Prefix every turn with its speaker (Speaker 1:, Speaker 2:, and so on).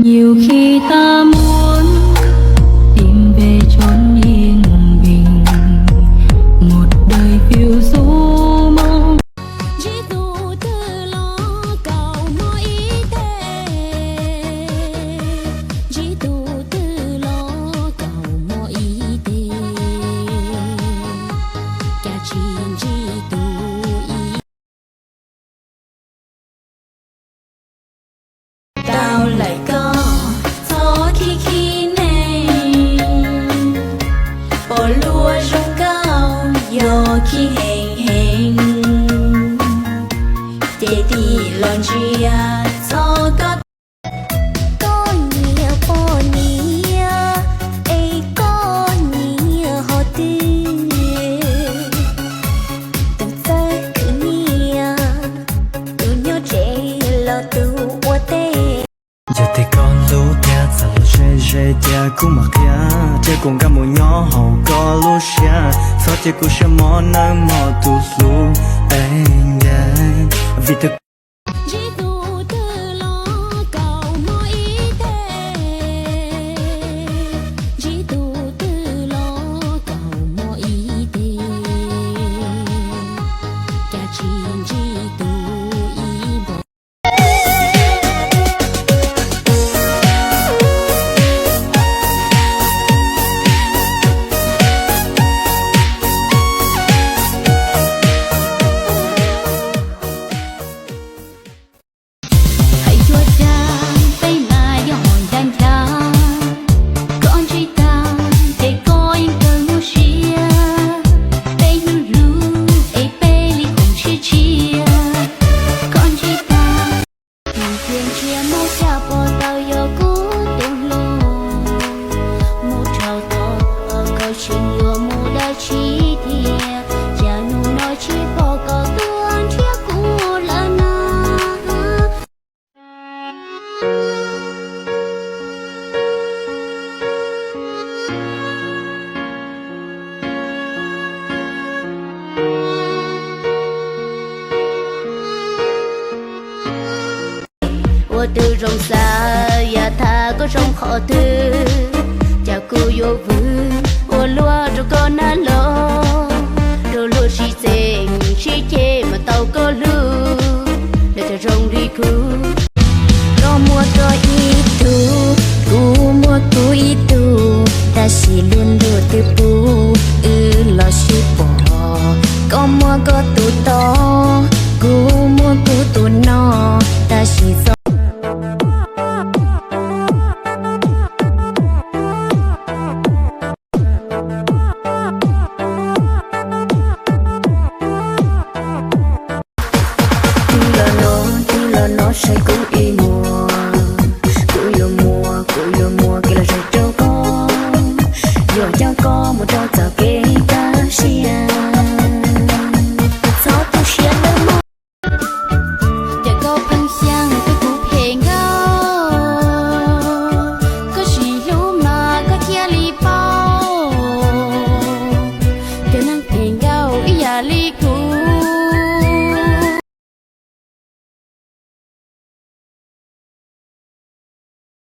Speaker 1: nhiều khi ta muốn tìm về chốn yên bình, một đời phiêu du mong
Speaker 2: chỉ tu tư lo cầu mỗi ý thế, chỉ tu tư lo cầu mỗi ý thế, cả chuyện chỉ tu ý tao lại có gió khi này bỏ lúa rong cao gió khi hẹn để đi lon chia gió có nhiều bỏ nia ấy có nhiều họ tư từng giây cứ nia tu nhớ trẻ lo tu qua tê.
Speaker 3: giờ thì con lú tia dần rê tia cũng mặc ya tia cũng cả một nhỏ hậu có lú xia sao tia cũng sẽ mò nơi mò tu lú anh vì thực
Speaker 2: chỉ tu tư lo cầu mỗi ý thế, chỉ tu tư lo cầu mỗi ý thế, cả chuyện chỉ tu ý bỏ. Hãy cho ta tay mà dọn đàn ta con chỉ ta để coi cơ ngô xia tay như ru ấy bê ly cùng chia con chỉ ta thuyền chia mô cha bò tàu yo cú tiếng lô mô trào to ở câu chuyện lúa mô đã chi thia cha nu nói chi bò cầu tuôn thiết cũ là na. Ô từ rồng xa ya tha có rồng khó tư cha cô yo vư ô lúa cho con na lo đồ lúa xì xèn xì chê mà tàu có lưu để cho rồng đi cứu